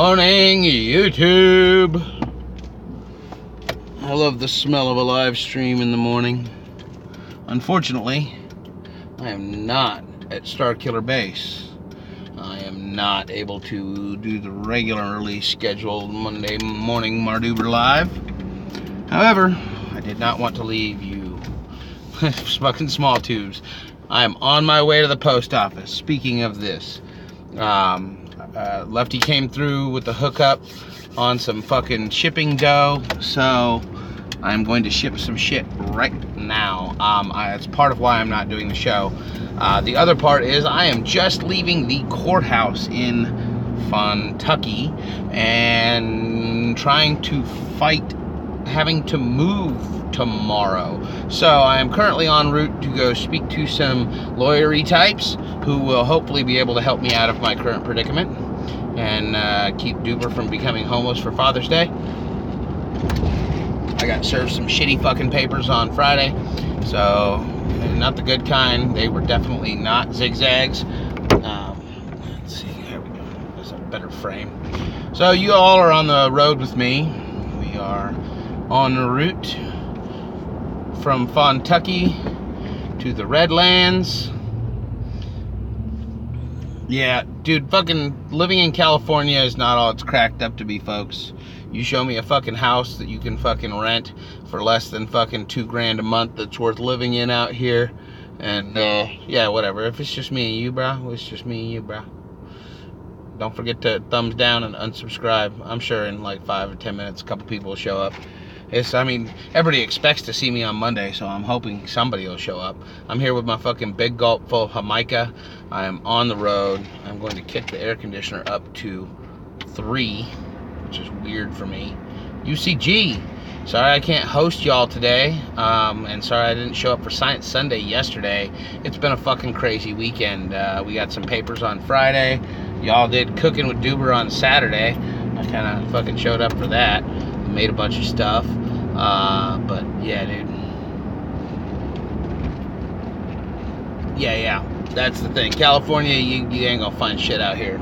Morning, YouTube. I love the smell of a live stream in the morning. Unfortunately, I am not at Starkiller Base. I am not able to do the regularly scheduled Monday morning Mardoober live. However, I did not want to leave you fucking small tubes. I am on my way to the post office. Speaking of this, Lefty came through with the hookup on some fucking shipping dough, so I'm going to ship some shit right now. It's part of why I'm not doing the show. The other part is I am just leaving the courthouse in Kentucky and trying to fight having to move tomorrow. So I am currently en route to go speak to some lawyery types who will hopefully be able to help me out of my current predicament and keep Doober from becoming homeless for Father's Day. I got served some shitty fucking papers on Friday, so not the good kind. They were definitely not zigzags. Let's see, here we go. There's a better frame. So you all are on the road with me. We are en route from Kentucky to the Redlands. Yeah, dude, fucking living in California is not all it's cracked up to be, folks. You show me a fucking house that you can fucking rent for less than fucking $2 a month that's worth living in out here, and yeah, whatever. If it's just me and you, bro, it's just me and you, bro. Don't forget to thumbs down and unsubscribe. I'm sure in like 5 or 10 minutes a couple people will show up. I mean, everybody expects to see me on Monday, so I'm hoping somebody will show up. I'm here with my fucking big gulp full of Jamaica. I am on the road. I'm going to kick the air conditioner up to 3, which is weird for me. UCG. Sorry I can't host y'all today, and sorry I didn't show up for Science Sunday yesterday. It's been a fucking crazy weekend. We got some papers on Friday. Y'all did Cooking with Doober on Saturday. I kind of fucking showed up for that. Made a bunch of stuff. But yeah, dude. Yeah, that's the thing. California, you ain't gonna find shit out here.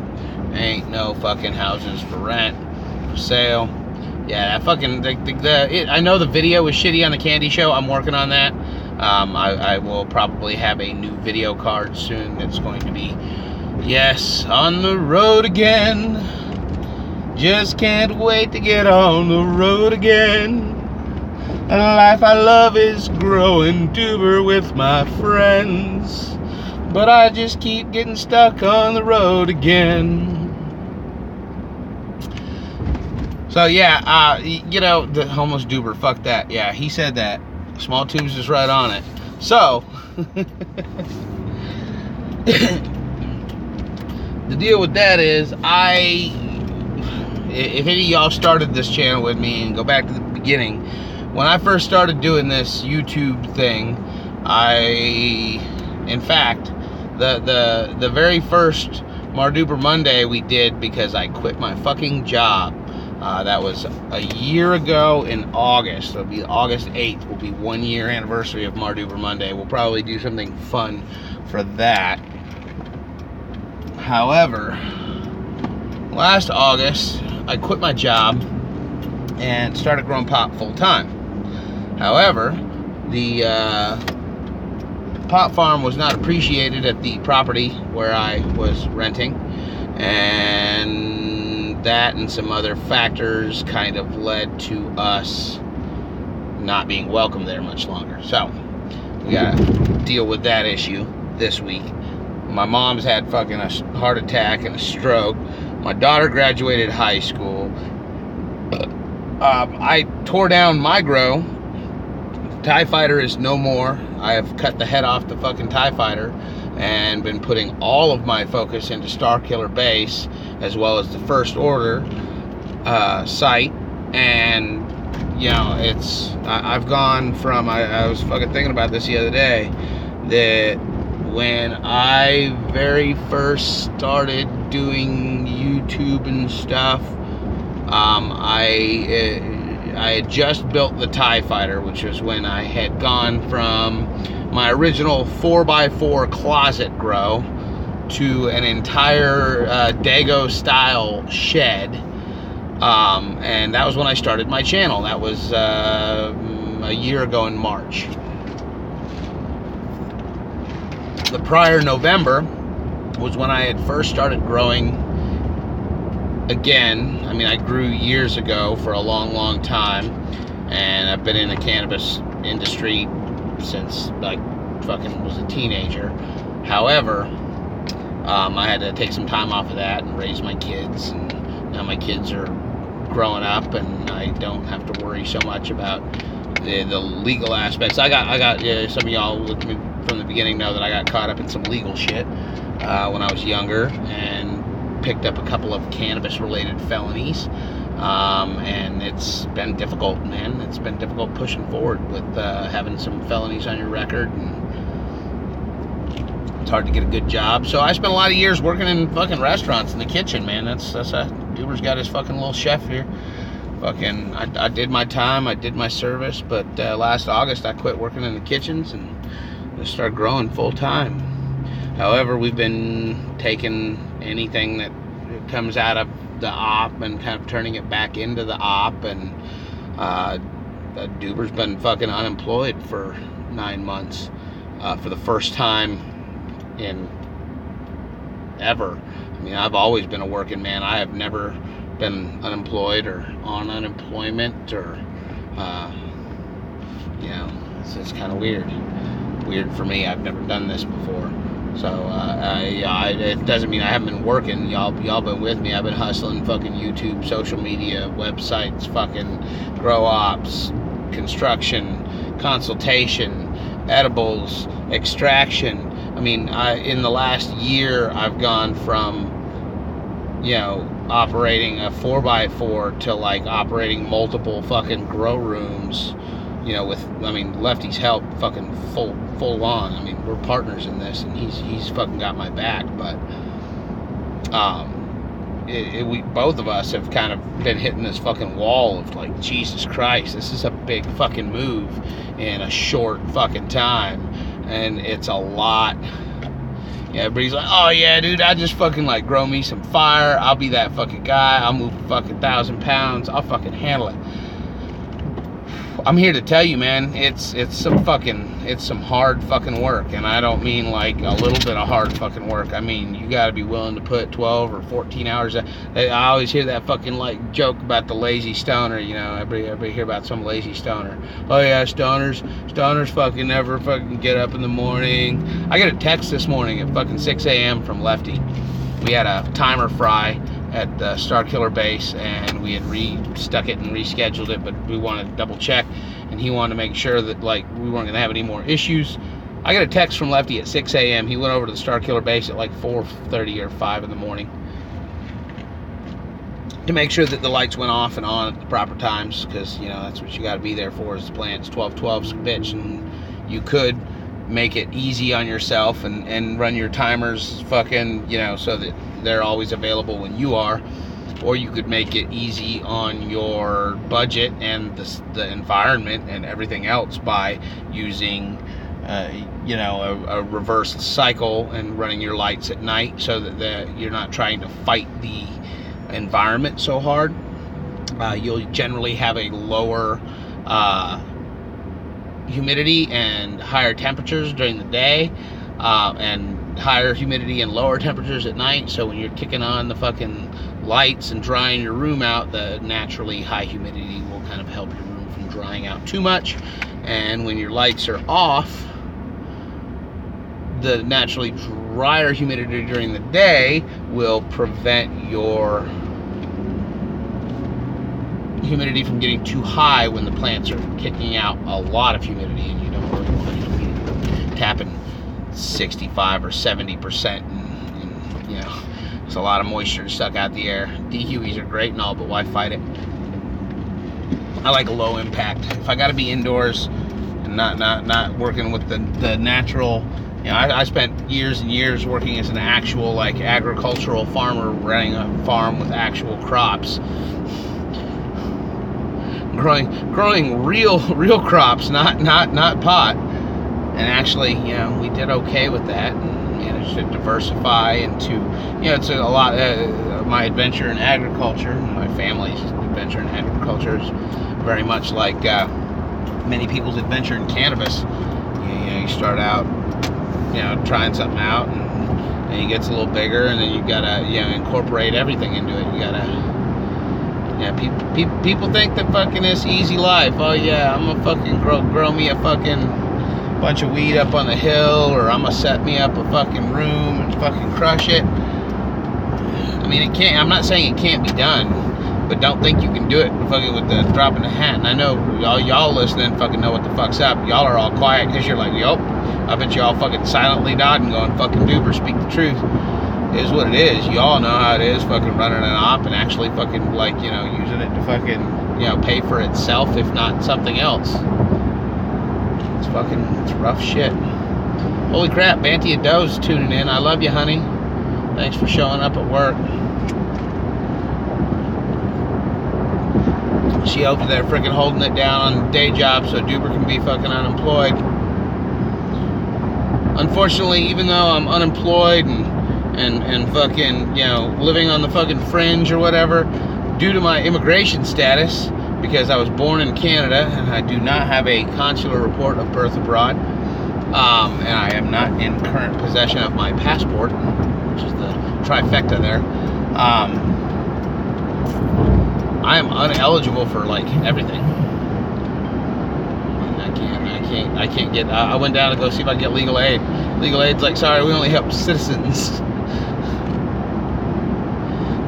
Ain't no fucking houses for rent, for sale. Yeah, that fucking, I know the video was shitty on the candy show. I'm working on that. I will probably have a new video card soon that's going to be, yes, on the road again. Just can't wait to get on the road again. The life I love is growing Doober with my friends, but I just keep getting stuck on the road again. So yeah, you know, the homeless Doober, fuck that. Yeah, he said that. Small tubes is right on it. So the deal with that is, if any of y'all started this channel with me and go back to the beginning, when I first started doing this YouTube thing, in fact, the very first Mardoober Monday we did because I quit my fucking job. That was a year ago in August. It'll be August 8th. Will be 1 year anniversary of Mardoober Monday. We'll probably do something fun for that. However, last August, I quit my job and started growing pot full time. However, the pot farm was not appreciated at the property where I was renting, and that and some other factors kind of led to us not being welcome there much longer. So we gotta deal with that issue this week. My mom's had fucking a heart attack and a stroke. My daughter graduated high school. I tore down my grow. TIE Fighter is no more. I have cut the head off the fucking TIE Fighter and been putting all of my focus into Starkiller Base, as well as the First Order site. And you know, I've gone from, I was fucking thinking about this the other day, that when I very first started doing YouTube and stuff, I had just built the TIE Fighter, which was when I had gone from my original 4x4 closet grow to an entire Dago style shed And that was when I started my channel. That was a year ago in March. The prior November was when I had first started growing again. I mean, I grew years ago for a long, long time, and I've been in the cannabis industry since like fucking was a teenager. However, I had to take some time off of that and raise my kids, and now my kids are growing up, and I don't have to worry so much about the legal aspects. I got some of y'all with me from the beginning know that I got caught up in some legal shit when I was younger, and picked up a couple of cannabis-related felonies, and it's been difficult, man. It's been difficult pushing forward with having some felonies on your record, and it's hard to get a good job. So I spent a lot of years working in fucking restaurants in the kitchen, man. That's Doober's got his fucking little chef here. Fucking, I did my time, I did my service, but last August I quit working in the kitchens and just started growing full time. However, we've been taking anything that comes out of the op and kind of turning it back into the op, and Doober's been fucking unemployed for 9 months for the first time in ever. I mean, I've always been a working man. I have never been unemployed or on unemployment, or you know, it's kind of weird for me. I've never done this before, so it doesn't mean I haven't been working. Y'all been with me. I've been hustling fucking YouTube, social media, websites, fucking grow ops, construction, consultation, edibles, extraction. I mean, in the last year I've gone from, you know, operating a 4x4 to like operating multiple fucking grow rooms, you know, with, I mean, Lefty's help fucking full on. I mean, we're partners in this, and he's fucking got my back. But we both of us have kind of been hitting this fucking wall of like, Jesus Christ, this is a big fucking move in a short fucking time, and it's a lot. Yeah, everybody's like, oh yeah, dude, I just fucking like grow me some fire. I'll be that fucking guy. I'll move fucking 1,000 pounds. I'll fucking handle it. I'm here to tell you, man, it's some hard fucking work, and I don't mean like a little bit of hard fucking work. I mean, you got to be willing to put 12 or 14 hours. I always hear that fucking like joke about the lazy stoner. You know, everybody hear about some lazy stoner. Oh yeah, stoners fucking never fucking get up in the morning. I got a text this morning at fucking 6 a.m. from Lefty. We had a timer fry at the Star Killer base, and we had stuck it and rescheduled it, but we wanted to double check, and he wanted to make sure that like we weren't gonna have any more issues. I got a text from Lefty at 6 a.m. He went over to the Star Killer base at like 4:30 or 5 in the morning to make sure that the lights went off and on at the proper times, because, you know, that's what you got to be there for, is the plant's 12/12's bitch, and you could make it easy on yourself and run your timers fucking, you know, so that they're always available when you are, or you could make it easy on your budget and the environment and everything else by using you know, a reverse cycle and running your lights at night, so that you're not trying to fight the environment so hard. You'll generally have a lower humidity and higher temperatures during the day, and higher humidity and lower temperatures at night. So when you're kicking on the fucking lights and drying your room out, the naturally high humidity will kind of help your room from drying out too much. And when your lights are off, the naturally drier humidity during the day will prevent your humidity from getting too high when the plants are kicking out a lot of humidity, and you don't really want to be tapping 65 or 70%, and you know, there's a lot of moisture stuck out the air. DHUEs are great and all, but why fight it? I like a low impact. If I got to be indoors and not working with the natural, you know, I spent years and years working as an actual like agricultural farmer, running a farm with actual crops, growing real crops, not pot. And actually, you know, we did okay with that, and managed to diversify into, you know, it's a lot my adventure in agriculture, my family's adventure in agriculture is very much like many people's adventure in cannabis. You start out, trying something out, and it gets a little bigger, and then you gotta, incorporate everything into it. You gotta, people think that fucking this easy life. Oh yeah, I'm gonna fucking grow me a fucking bunch of weed up on the hill, or I'm gonna set me up a fucking room and fucking crush it. I mean, it can't. I'm not saying it can't be done, but don't think you can do it fucking with the drop in the hat. And I know y'all listening fucking know what the fuck's up. Y'all are all quiet because you're like, yup. I bet y'all fucking silently nodding, going, fucking Doober, speak the truth. It is what it is. Y'all know how it is, fucking running an op and actually fucking, like, using it to fucking, pay for itself, if not something else. It's rough shit. Holy crap, Banty Adoe's tuning in. I love you, honey. Thanks for showing up at work. She over there freaking holding it down on the day job so Doober can be fucking unemployed. Unfortunately, even though I'm unemployed and fucking, living on the fucking fringe or whatever, due to my immigration status, because I was born in Canada and I do not have a consular report of birth abroad, and I am not in current possession of my passport, which is the trifecta there, I am uneligible for, like, everything. I can't get, I went down to go see if I can get legal aid. Legal aid's like, sorry, we only help citizens.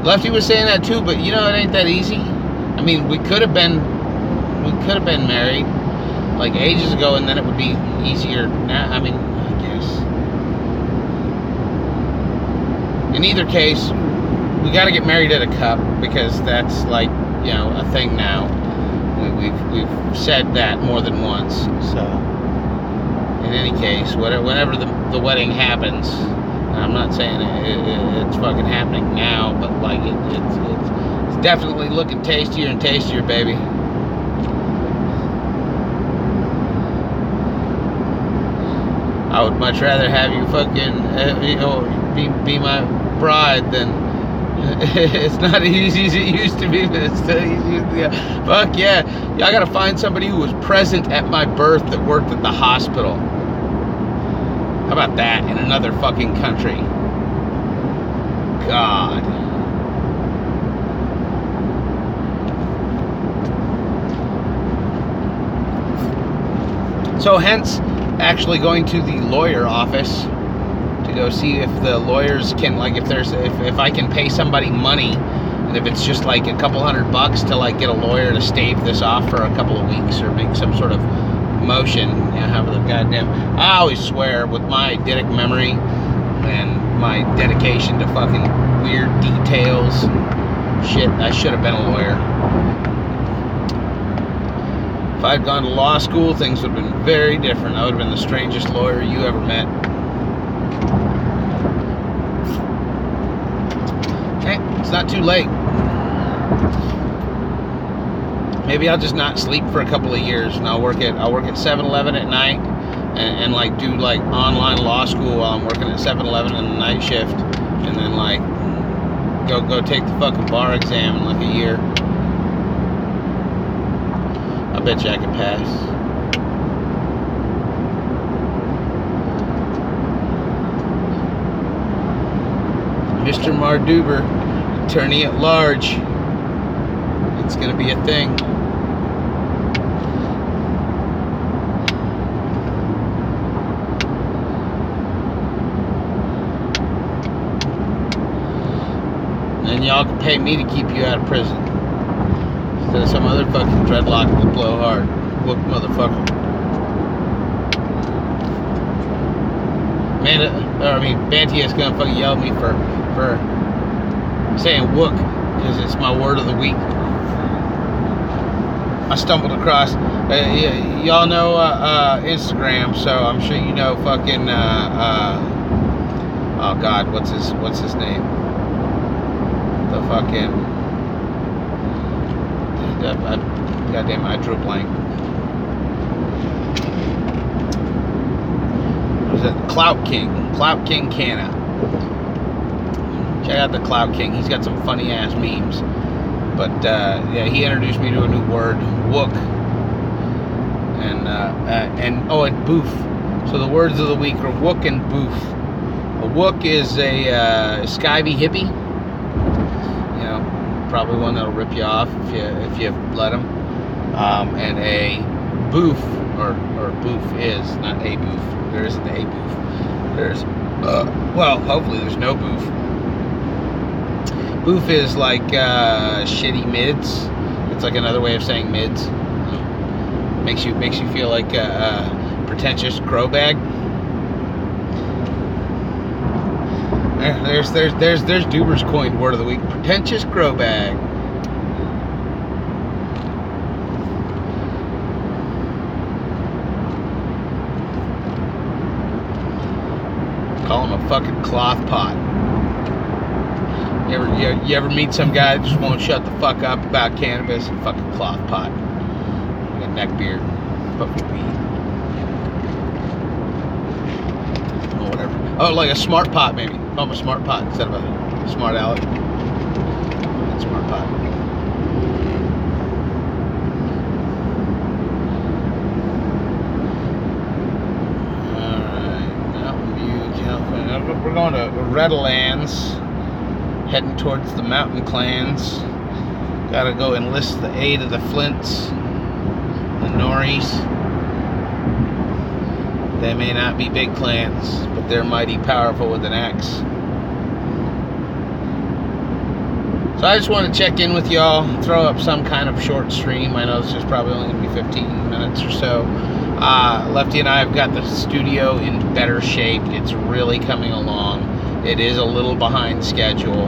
Lefty was saying that too, but it ain't that easy. I mean, we could have been married like ages ago, and then it would be easier now. I mean, I guess. In either case, we got to get married at a cup, because that's like, a thing now. We've said that more than once. So, in any case, whenever the wedding happens, I'm not saying it's fucking happening now, but like it's definitely looking tastier and tastier, baby. I would much rather have you fucking be my bride than. It's not as easy as it used to be, but it's still easy. Yeah. Fuck yeah. I gotta find somebody who was present at my birth that worked at the hospital. How about that? In another fucking country. God. So hence, actually going to the lawyer office to go see if the lawyers can, like, if I can pay somebody money, and if it's just like a couple $100 to like get a lawyer to stave this off for a couple of weeks or make some sort of motion, however the goddamn. I always swear, with my eidetic memory and my dedication to fucking weird details and shit, I should have been a lawyer. If I'd gone to law school, things would have been very different. I would have been the strangest lawyer you ever met. Hey, it's not too late. Maybe I'll just not sleep for a couple of years, and I'll work at 7-Eleven at night, and like do like online law school while I'm working at 7-Eleven in the night shift, and then like go take the fucking bar exam in like a year. I bet you I could pass. Mr. Mardoober, attorney at large. It's gonna be a thing. And y'all can pay me to keep you out of prison. Instead of some other fucking dreadlock will blow hard. Whoop motherfucker. Banty is gonna fucking yell at me for saying wook, because it's my word of the week. I stumbled across, y'all know Instagram, so I'm sure you know fucking, oh God, what's his name? The fucking, goddamn, I drew a blank. Was it Clout King Canna? Check out the Cloud King. He's got some funny ass memes. But yeah, he introduced me to a new word, wook, and boof. So the words of the week are wook and boof. A wook is a skivy hippie. You know, probably one that'll rip you off if you let him. And a boof, or boof is not a boof. There isn't a boof. There's well, hopefully there's no boof. Boof is like shitty mids. It's like another way of saying mids. Makes you feel like a pretentious crow bag. There's Doober's coined word of the week. Pretentious crow bag. Call him a fucking cloth pot. You ever meet some guy that just won't shut the fuck up about cannabis? And fucking cloth pot. Like a neck beard. Fucking weed. Or whatever. Oh, like a smart pot maybe. Call him a smart pot instead of a smart aleck. Smart pot. Alright. Mountain View, California. We're going to Redlands. Heading towards the mountain clans. Gotta go enlist the aid of the Flints, the Norries. They may not be big clans, but they're mighty powerful with an axe. So I just want to check in with y'all, throw up some kind of short stream. I know this is probably only going to be 15 minutes or so. Lefty and I have got the studio in better shape. It's really coming along. It is a little behind schedule,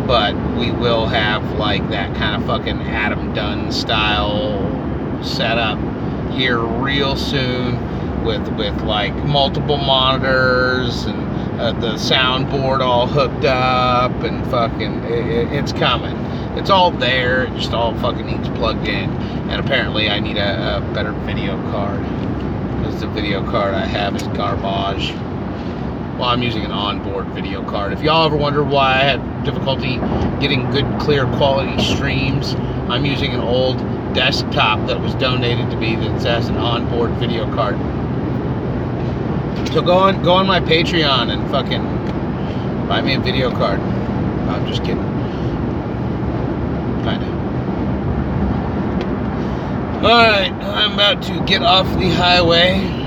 but we will have like that kind of fucking Adam Dunn style setup here real soon with like multiple monitors and the soundboard all hooked up and fucking it's coming. It's all there. It just all fucking needs plugged in. And apparently I need a better video card because the video card I have is garbage. Well, I'm using an onboard video card. If y'all ever wonder why I had difficulty getting good, clear quality streams, I'm using an old desktop that was donated to me that has an onboard video card. So go on my Patreon and fucking buy me a video card. I'm just kidding. Kinda. Alright, I'm about to get off the highway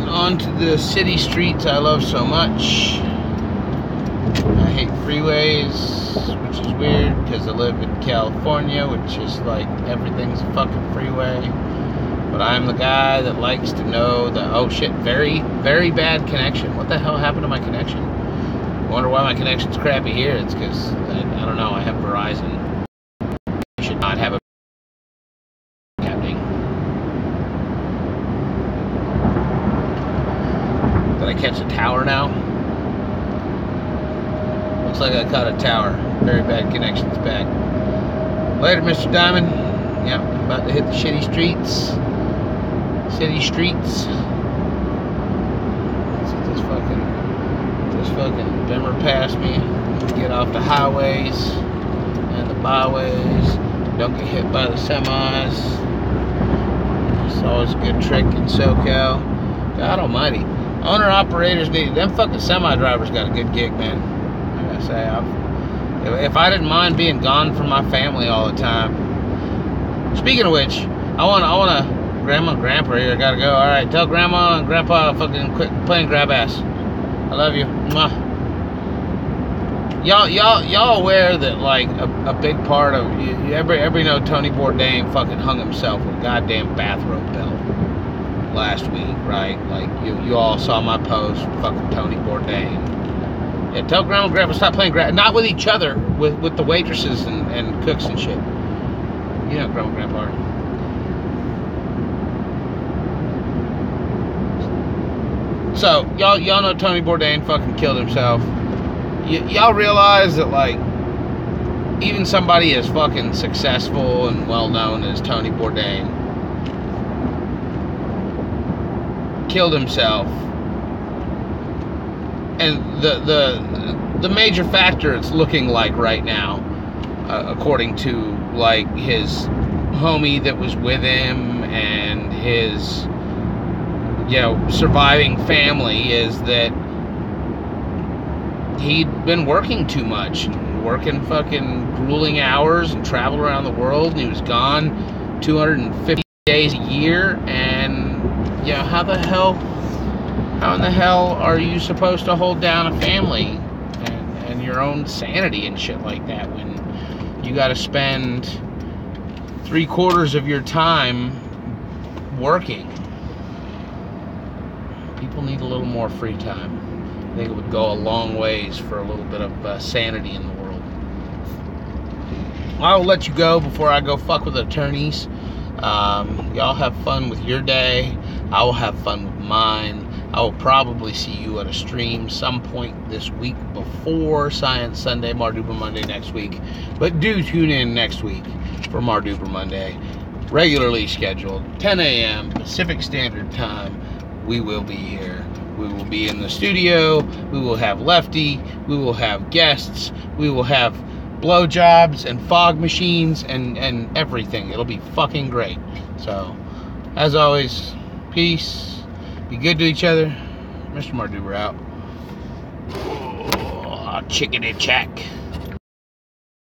onto the city streets I love so much. I hate freeways, which is weird because I live in California, which is like everything's a fucking freeway. But I'm the guy that likes to know that, oh shit, very, very bad connection. What the hell happened to my connection? I wonder why my connection's crappy here. It's because, I don't know, I have Verizon. I should not have a happening. Did I catch a tower now? Looks like I caught a tower. Very bad connection's back. Later, Mr. Diamond. Yep, about to hit the shitty streets. City streets. This fucking bimmer past me. Get off the highways and the byways. Don't get hit by the semis. It's always a good trick in SoCal. God almighty. Owner operators need them fucking semi drivers got a good gig, man. I gotta say, if I didn't mind being gone from my family all the time. Speaking of which, I wanna Grandma and Grandpa here gotta go. Alright, tell Grandma and Grandpa fucking quit playing grab ass. I love you. Mwah. Y'all aware that like a big part of everybody know Tony Bourdain fucking hung himself with a goddamn bathrobe belt last week, right? Like you all saw my post, fucking Tony Bourdain. Yeah, tell Grandma and Grandpa stop playing grab, not with each other, with the waitresses and cooks and shit. You know Grandma and Grandpa are. So, y'all know Tony Bourdain fucking killed himself. Y'all realize that, like, even somebody as fucking successful and well-known as Tony Bourdain killed himself And the major factor it's looking like right now, according to like his homie that was with him and his, you know, surviving family, is that he'd been working too much, working fucking grueling hours and traveled around the world, and he was gone 250 days a year. And you know, how in the hell are you supposed to hold down a family and your own sanity and shit like that when you got to spend 3/4 of your time working? People need a little more free time. I think it would go a long ways for a little bit of sanity in the world. I will let you go before I go fuck with attorneys. Y'all have fun with your day. I will have fun with mine. I will probably see you at a stream some point this week before Science Sunday, Mardoober Monday next week. But do tune in next week for Mardoober Monday. Regularly scheduled, 10 a.m. Pacific Standard Time. We will be here. We will be in the studio. We will have Lefty. We will have guests. We will have blowjobs and fog machines and everything. It'll be fucking great. So, as always, peace. Be good to each other. Mr. Mardoober out. Oh, chicken and check.